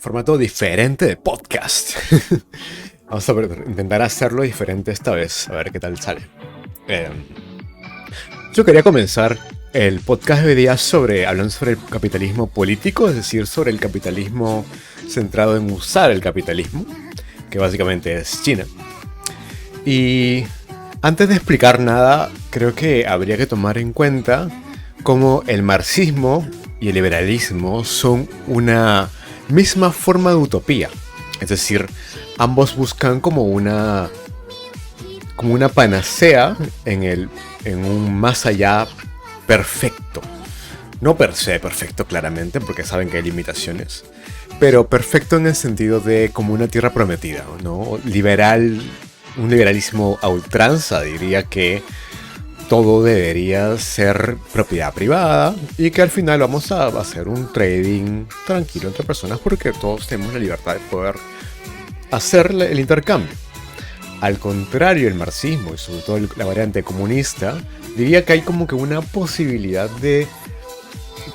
formato diferente de podcast. Vamos a intentar hacerlo diferente esta vez, a ver qué tal sale. Yo quería comenzar el podcast de hoy día hablando sobre el capitalismo político, es decir, sobre el capitalismo centrado en usar el capitalismo, que básicamente es China. Y antes de explicar nada, creo que habría que tomar en cuenta cómo el marxismo y el liberalismo son una misma forma de utopía. Es decir, ambos buscan como una panacea en un más allá perfecto. No per se perfecto, claramente, porque saben que hay limitaciones, pero perfecto en el sentido de como una tierra prometida, ¿no? Un liberalismo a ultranza diría que todo debería ser propiedad privada y que al final vamos a hacer un trading tranquilo entre personas porque todos tenemos la libertad de poder hacer el intercambio. Al contrario, el marxismo y sobre todo la variante comunista diría que hay como que una posibilidad de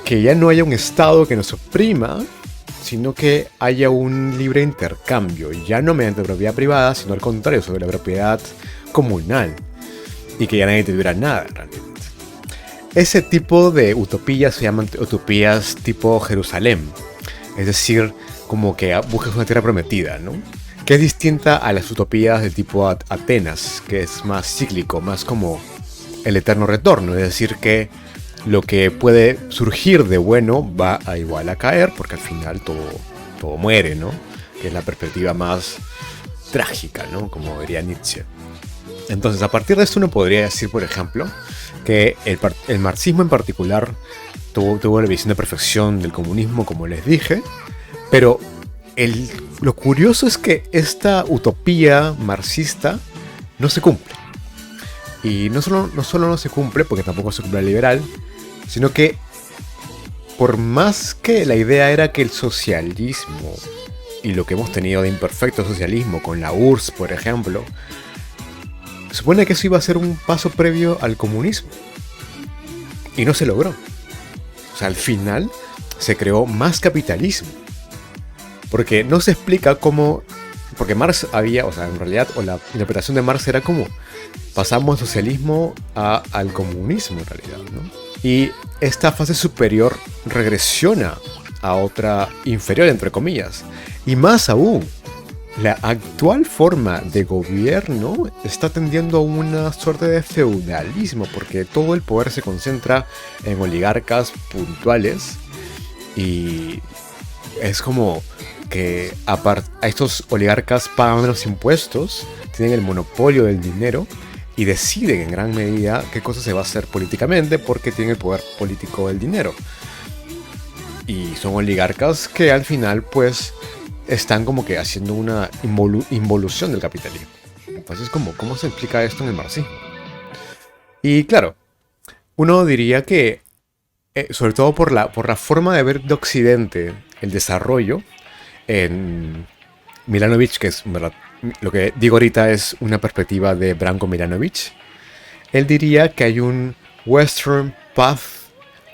que ya no haya un Estado que nos oprima, sino que haya un libre intercambio, ya no mediante propiedad privada, sino al contrario, sobre la propiedad comunal, y que ya nadie te tuviera nada realmente. Ese tipo de utopías se llaman utopías tipo Jerusalén, es decir, como que buscas una tierra prometida, ¿no? Que es distinta a las utopías de tipo Atenas, que es más cíclico, más como el eterno retorno, es decir, que lo que puede surgir de bueno va a igual a caer, porque al final todo muere, ¿no? Que es la perspectiva más trágica, ¿no? Como diría Nietzsche. Entonces, a partir de esto uno podría decir, por ejemplo, que el marxismo en particular tuvo la visión de perfección del comunismo, como les dije, pero lo curioso es que esta utopía marxista no se cumple. Y no solo no se cumple, porque tampoco se cumple el liberal, sino que por más que la idea era que el socialismo y lo que hemos tenido de imperfecto socialismo con la URSS, por ejemplo, se supone que eso iba a ser un paso previo al comunismo. Y no se logró. O sea, al final se creó más capitalismo. Porque no se explica cómo... Porque Marx en realidad, la interpretación de Marx era como pasamos del socialismo al comunismo en realidad, ¿no? Y esta fase superior regresiona a otra inferior, entre comillas. Y más aún, la actual forma de gobierno está tendiendo a una suerte de feudalismo, porque todo el poder se concentra en oligarcas puntuales y es como que a estos oligarcas pagan menos impuestos, tienen el monopolio del dinero y deciden en gran medida qué cosa se va a hacer políticamente porque tienen el poder político del dinero. Y son oligarcas que al final pues están como que haciendo una involución del capitalismo. Entonces, ¿cómo se explica esto en el marxismo? Y claro, uno diría que, sobre todo por la forma de ver de Occidente el desarrollo, en Milanovic, que es verdad, lo que digo ahorita es una perspectiva de Branko Milanovic, él diría que hay un Western Path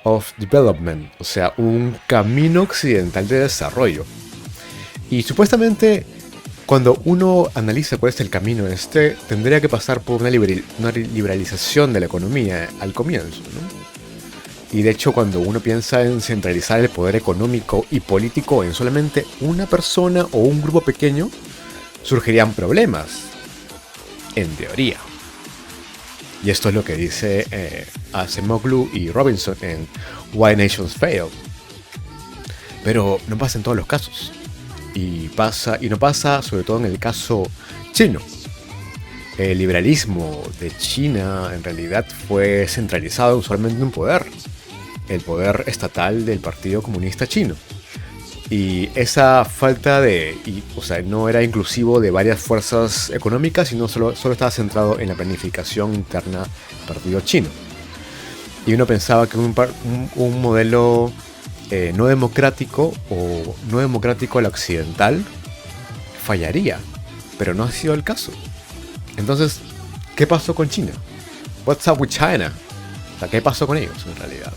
of Development, o sea, un camino occidental de desarrollo. Y supuestamente, cuando uno analiza cuál es el camino tendría que pasar por una liberalización de la economía al comienzo, ¿no? Y de hecho, cuando uno piensa en centralizar el poder económico y político en solamente una persona o un grupo pequeño, surgirían problemas, en teoría. Y esto es lo que dice Acemoglu y Robinson en Why Nations Fail. Pero no pasa en todos los casos. Y no pasa sobre todo en el caso chino. El liberalismo de China en realidad fue centralizado usualmente en un poder. El poder estatal del Partido Comunista Chino. Y esa falta no era inclusivo de varias fuerzas económicas, sino solo estaba centrado en la planificación interna del partido chino. Y uno pensaba que un modelo no democrático o no democrático al occidental fallaría, pero no ha sido el caso. Entonces, ¿qué pasó con China? What's up with China? O sea, ¿qué pasó con ellos en realidad?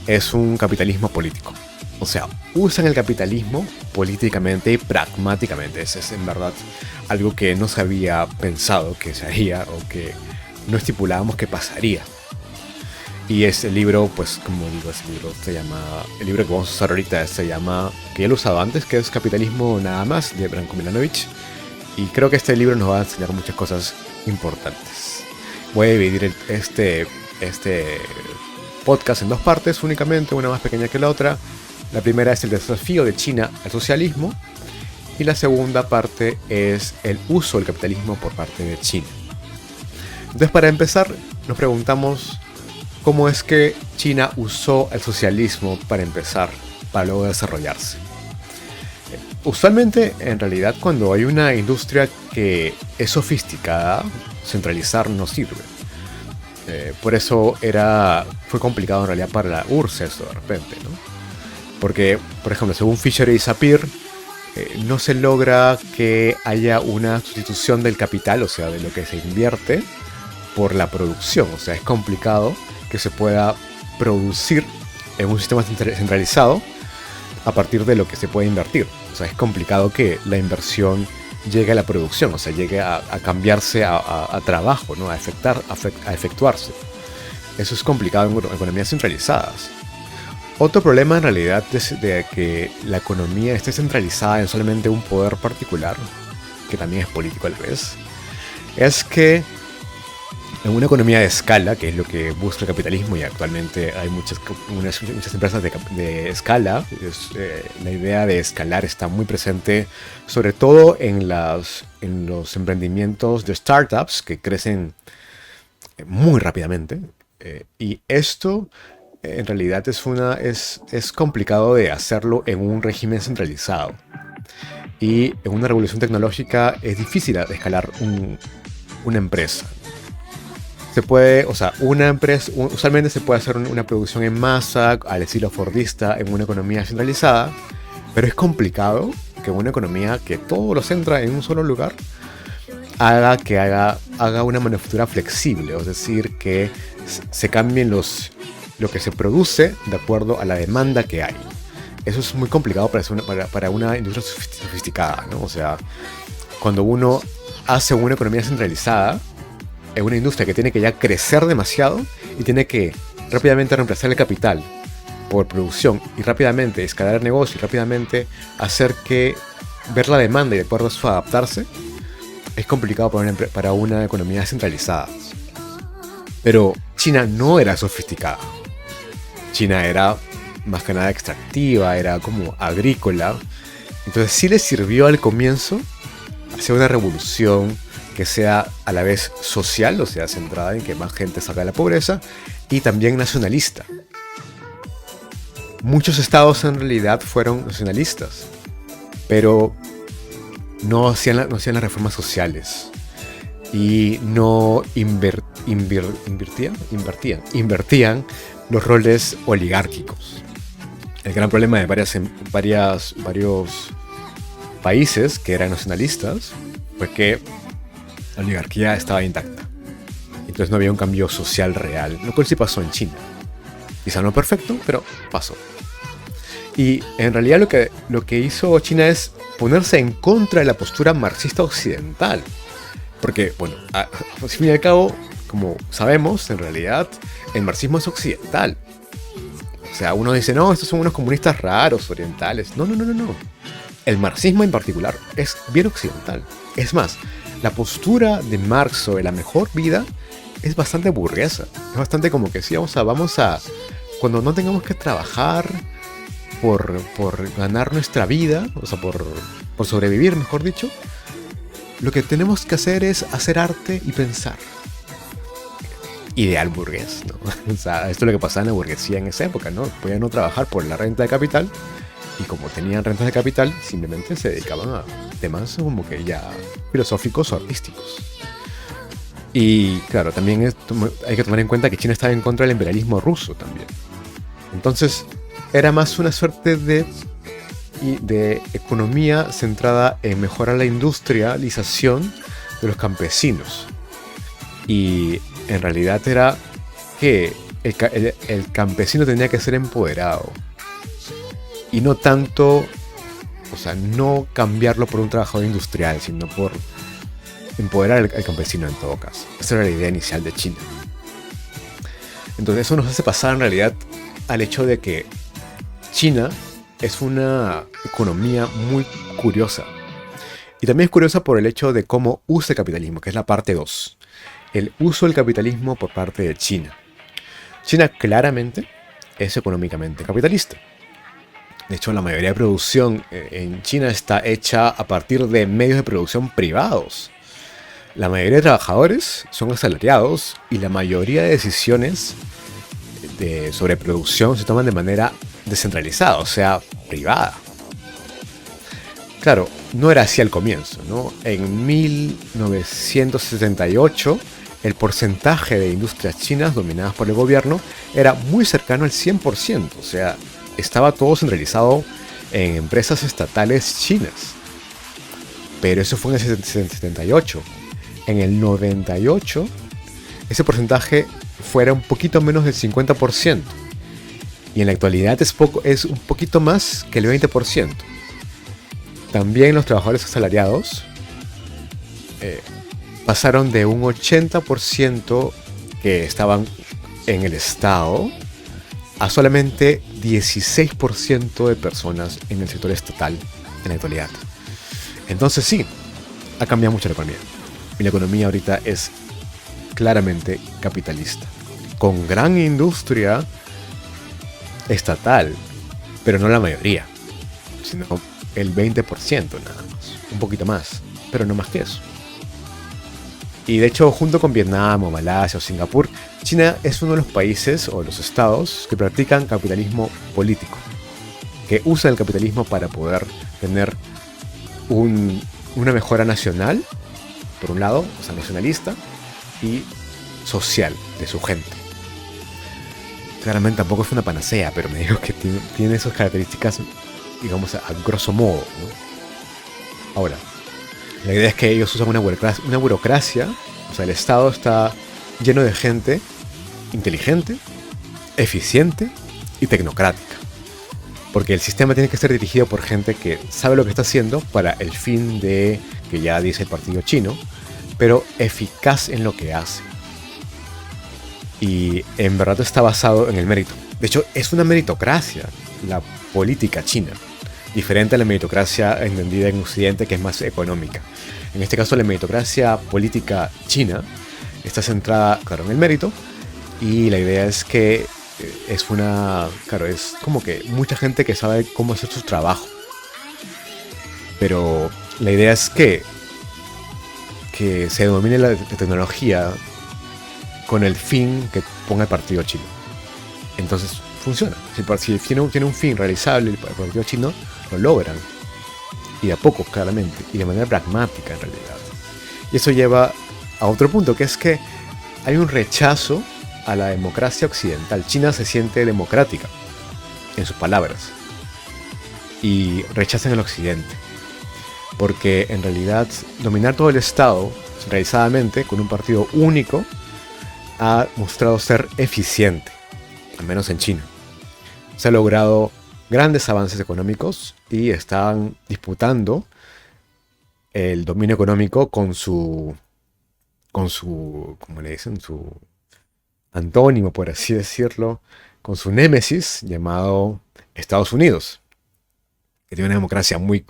Es un capitalismo político. O sea, usan el capitalismo políticamente y pragmáticamente. Ese es en verdad algo que no se había pensado que se haría o que no estipulábamos que pasaría. Y ese libro, pues como digo, ese libro se llama, el libro que vamos a usar ahorita se llama, que ya lo he usado antes, que es Capitalismo Nada Más, de Branko Milanovic. Y creo que este libro nos va a enseñar muchas cosas importantes. Voy a dividir este podcast en dos partes únicamente, una más pequeña que la otra. La primera es el desafío de China al socialismo y la segunda parte es el uso del capitalismo por parte de China. Entonces, para empezar, nos preguntamos cómo es que China usó el socialismo para empezar, para luego desarrollarse. Usualmente, en realidad, cuando hay una industria que es sofisticada, centralizar no sirve. Por eso fue complicado en realidad para la URSS esto de repente, ¿no? Porque, por ejemplo, según Fisher y Sapir, no se logra que haya una sustitución del capital, o sea, de lo que se invierte, por la producción. O sea, es complicado que se pueda producir en un sistema centralizado a partir de lo que se puede invertir. O sea, es complicado que la inversión llegue a la producción, o sea, llegue a cambiarse a trabajo, ¿no? a efectuarse. Eso es complicado en economías centralizadas. Otro problema en realidad de que la economía esté centralizada en solamente un poder particular, que también es político a la vez, es que en una economía de escala, que es lo que busca el capitalismo, y actualmente hay muchas empresas de escala, la idea de escalar está muy presente, sobre todo en los emprendimientos de startups que crecen muy rápidamente. Y esto en realidad es complicado de hacerlo en un régimen centralizado. Y en una revolución tecnológica es difícil escalar una empresa. Se puede, o sea, una empresa, usualmente se puede hacer una producción en masa, al estilo fordista, en una economía centralizada, pero es complicado que una economía que todo lo centra en un solo lugar haga una manufactura flexible, es decir, que se cambien lo que se produce de acuerdo a la demanda que hay. Eso es muy complicado para una industria sofisticada, ¿no? O sea, cuando uno hace una economía centralizada, es una industria que tiene que ya crecer demasiado y tiene que rápidamente reemplazar el capital por producción y rápidamente escalar el negocio y rápidamente hacer que ver la demanda y de acuerdo a eso adaptarse, es complicado para una economía centralizada. Pero China no era sofisticada. China era más que nada extractiva, era como agrícola. Entonces sí le sirvió al comienzo hacer una revolución que sea a la vez social, o sea, centrada en que más gente salga de la pobreza, y también nacionalista. Muchos estados en realidad fueron nacionalistas, pero no hacían las reformas sociales y no invertían los roles oligárquicos. El gran problema de varios países que eran nacionalistas fue que la oligarquía estaba intacta. Entonces no había un cambio social real, lo cual sí pasó en China. Quizá no perfecto, pero pasó. Y en realidad lo que hizo China es ponerse en contra de la postura marxista occidental. Porque, bueno, al fin y al cabo, como sabemos, en realidad el marxismo es occidental. O sea, uno dice, no, estos son unos comunistas raros, orientales. No. El marxismo en particular es bien occidental. Es más, la postura de Marx sobre la mejor vida es bastante burguesa. Es bastante como que sí, vamos a cuando no tengamos que trabajar por ganar nuestra vida, o sea, por sobrevivir, mejor dicho, lo que tenemos que hacer es hacer arte y pensar. Ideal burgués, ¿no? O sea, esto es lo que pasaba en la burguesía en esa época, ¿no? Podían no trabajar por la renta de capital, y como tenían rentas de capital, simplemente se dedicaban a temas como que ya filosóficos o artísticos. Y claro, también hay que tomar en cuenta que China estaba en contra del imperialismo ruso también. Entonces, era más una suerte de economía centrada en mejorar la industrialización de los campesinos. Y en realidad era que el campesino tenía que ser empoderado. y no tanto, o sea, no cambiarlo por un trabajador industrial, sino por empoderar al campesino en todo caso. Esa era la idea inicial de China. Entonces eso nos hace pasar en realidad al hecho de que China es una economía muy curiosa. Y también es curiosa por el hecho de cómo usa el capitalismo, que es la parte 2. El uso del capitalismo por parte de China. China claramente es económicamente capitalista. De hecho, la mayoría de producción en China está hecha a partir de medios de producción privados. La mayoría de trabajadores son asalariados y la mayoría de decisiones sobre producción se toman de manera descentralizada, o sea, privada. Claro, no era así al comienzo, ¿no? En 1978, el porcentaje de industrias chinas dominadas por el gobierno era muy cercano al 100%, o sea, estaba todo centralizado en empresas estatales chinas. Pero eso fue en el 78. En el 98, ese porcentaje fuera un poquito menos del 50%. Y en la actualidad es un poquito más que el 20%. También los trabajadores asalariados pasaron de un 80% que estaban en el Estado a solamente 16% de personas en el sector estatal en la actualidad. Entonces sí, ha cambiado mucho la economía. Y la economía ahorita es claramente capitalista, con gran industria estatal, pero no la mayoría, sino el 20% nada más, un poquito más, pero no más que eso. Y de hecho, junto con Vietnam o Malasia o Singapur, China es uno de los países o los estados que practican capitalismo político, que usan el capitalismo para poder tener una mejora nacional, por un lado, o sea, nacionalista, y social de su gente. Claramente tampoco es una panacea, pero me digo que tiene esas características, digamos, a grosso modo, ¿no? Ahora, la idea es que ellos usan una burocracia, o sea, el Estado está lleno de gente inteligente, eficiente y tecnocrática. Porque el sistema tiene que ser dirigido por gente que sabe lo que está haciendo para el fin de, que ya dice el partido chino, pero eficaz en lo que hace. Y en verdad está basado en el mérito. De hecho, es una meritocracia la política china, diferente a la meritocracia entendida en Occidente, que es más económica. En este caso, la meritocracia política china está centrada, claro, en el mérito, y la idea es que claro, es como que mucha gente que sabe cómo hacer su trabajo. Pero la idea es que se domine la tecnología con el fin que ponga el partido chino. Entonces funciona. Si tiene un fin realizable, el partido chino lo logran. Y de a poco, claramente. Y de manera pragmática, en realidad. Y eso lleva a otro punto, que es que hay un rechazo a la democracia occidental. China se siente democrática, en sus palabras. Y rechazan el occidente. Porque en realidad dominar todo el Estado centralizadamente con un partido único ha mostrado ser eficiente, al menos en China. Se ha logrado grandes avances económicos y están disputando el dominio económico con su, ¿cómo le dicen? Su antónimo, por así decirlo, con su némesis llamado Estados Unidos, que tiene una democracia muy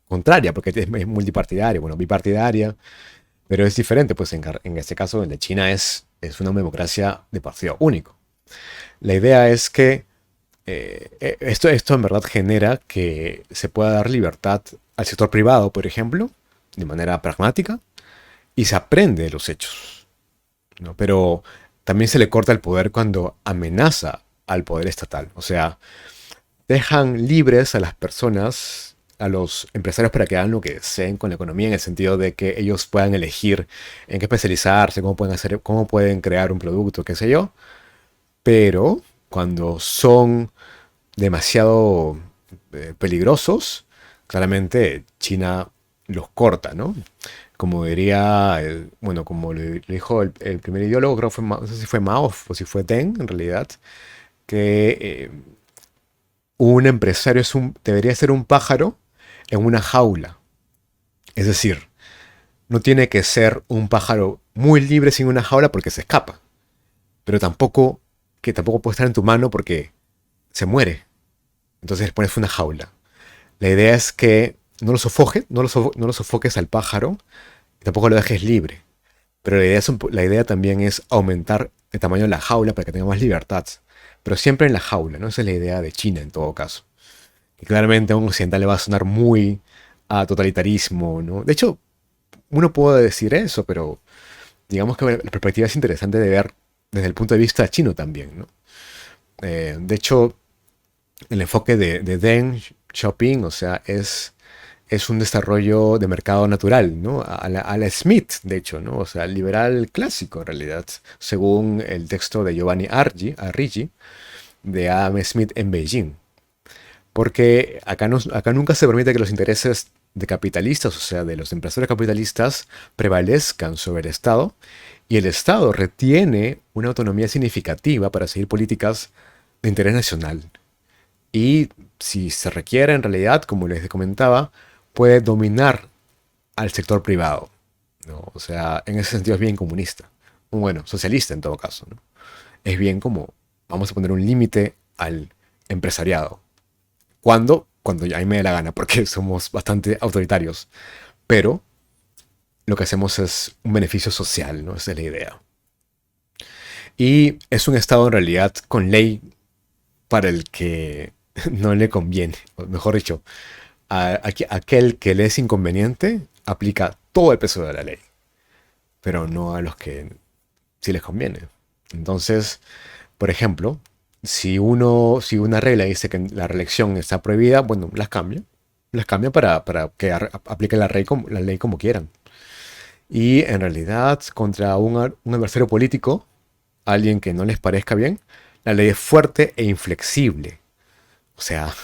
contraria, porque es multipartidaria, bueno, bipartidaria, pero es diferente, pues en este caso, el de China es una democracia de partido único. La idea es que esto en verdad genera que se pueda dar libertad al sector privado, por ejemplo, de manera pragmática, y se aprende de los hechos, ¿no? Pero también se le corta el poder cuando amenaza al poder estatal. O sea, dejan libres a las personas, a los empresarios, para que hagan lo que deseen con la economía, en el sentido de que ellos puedan elegir en qué especializarse, cómo pueden crear un producto, qué sé yo. Pero cuando son demasiado peligrosos, claramente China los corta, ¿no? Como diría, como le dijo el primer ideólogo, creo que fue no sé si fue Mao o si fue Deng, en realidad, que un empresario debería ser un pájaro en una jaula. Es decir, no tiene que ser un pájaro muy libre sin una jaula porque se escapa. Pero tampoco puede estar en tu mano porque se muere. Entonces le pones una jaula. La idea es que no lo sofoques al pájaro y tampoco lo dejes libre. Pero la idea también es aumentar el tamaño de la jaula para que tenga más libertad. Pero siempre en la jaula, ¿no? Esa es la idea de China en todo caso. Y claramente a un occidental le va a sonar muy a totalitarismo, ¿no? De hecho, uno puede decir eso, pero digamos que la perspectiva es interesante de ver desde el punto de vista chino también, ¿no? De hecho, el enfoque de Deng Xiaoping, o sea, es un desarrollo de mercado natural, ¿no? A la Smith, de hecho, ¿no? O sea, liberal clásico en realidad, según el texto de Giovanni Arrighi de Adam Smith en Beijing. Porque acá nunca se permite que los intereses de capitalistas, o sea, de los empresarios capitalistas, prevalezcan sobre el Estado y el Estado retiene una autonomía significativa para seguir políticas de interés nacional. Y si se requiere, en realidad, como les comentaba, puede dominar al sector privado, ¿no? O sea, en ese sentido es bien comunista. Bueno, socialista en todo caso, ¿no? Es bien como, vamos a poner un límite al empresariado. Cuando ya a mí me dé la gana, porque somos bastante autoritarios. Pero lo que hacemos es un beneficio social, ¿no? Esa es la idea. Y es un Estado en realidad con ley para el que no le conviene. O mejor dicho, aquel que le es inconveniente aplica todo el peso de la ley, pero no a los que sí les conviene. Entonces, por ejemplo, si una regla dice que la reelección está prohibida, bueno, las cambia para que apliquen la ley como quieran. Y en realidad, contra un adversario político, alguien que no les parezca bien, la ley es fuerte e inflexible. O sea,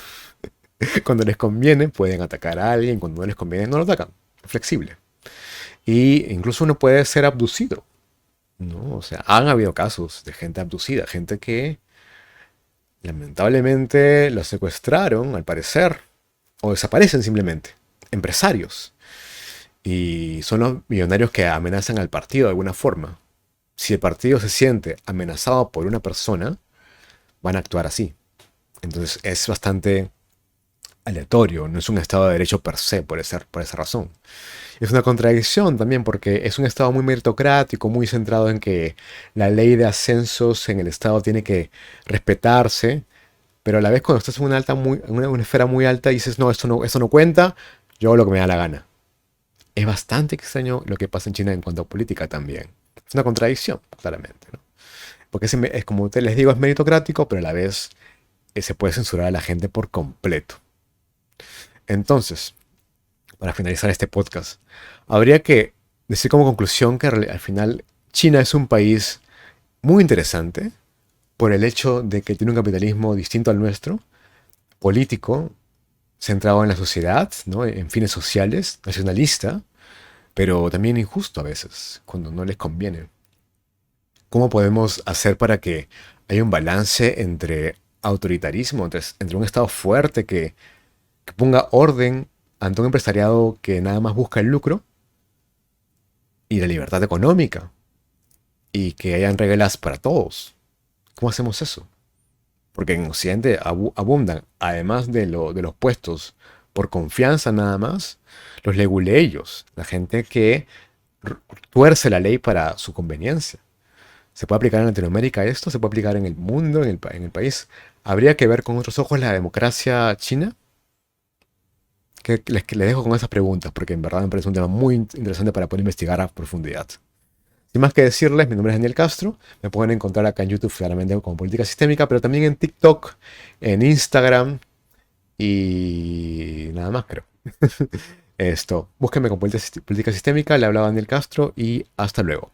cuando les conviene pueden atacar a alguien, cuando no les conviene no lo atacan. Es flexible. Y incluso uno puede ser abducido, ¿no? O sea, han habido casos de gente abducida, gente que lamentablemente los secuestraron, al parecer, o desaparecen simplemente. Empresarios. Y son los millonarios que amenazan al partido de alguna forma. Si el partido se siente amenazado por una persona, van a actuar así. Entonces es bastante aleatorio, no es un Estado de Derecho per se por esa razón. Es una contradicción también porque es un Estado muy meritocrático, muy centrado en que la ley de ascensos en el Estado tiene que respetarse, pero a la vez cuando estás en una esfera muy alta dices, no, esto no cuenta, yo hago lo que me da la gana. Es bastante extraño lo que pasa en China en cuanto a política también. Es una contradicción, claramente, ¿no? Porque es como te les digo, es meritocrático, pero a la vez se puede censurar a la gente por completo. Entonces, para finalizar este podcast, habría que decir como conclusión que al final China es un país muy interesante por el hecho de que tiene un capitalismo distinto al nuestro, político, centrado en la sociedad, ¿no? En fines sociales, nacionalista, pero también injusto a veces, cuando no les conviene. ¿Cómo podemos hacer para que haya un balance entre autoritarismo, entre un Estado fuerte que ponga orden ante un empresariado que nada más busca el lucro y la libertad económica y que hayan reglas para todos? ¿Cómo hacemos eso? Porque en Occidente abundan, además de los puestos por confianza nada más, los leguleyos, la gente que r- tuerce la ley para su conveniencia. ¿Se puede aplicar en Latinoamérica esto? ¿Se puede aplicar en el mundo, en el país? ¿Habría que ver con otros ojos la democracia china? Que les dejo con esas preguntas, porque en verdad me parece un tema muy interesante para poder investigar a profundidad. Sin más que decirles, mi nombre es Daniel Castro. Me pueden encontrar acá en YouTube claramente como Política Sistémica, pero también en TikTok, en Instagram y nada más, creo. Esto, búsquenme con Política Sistémica. Le hablaba Daniel Castro y hasta luego.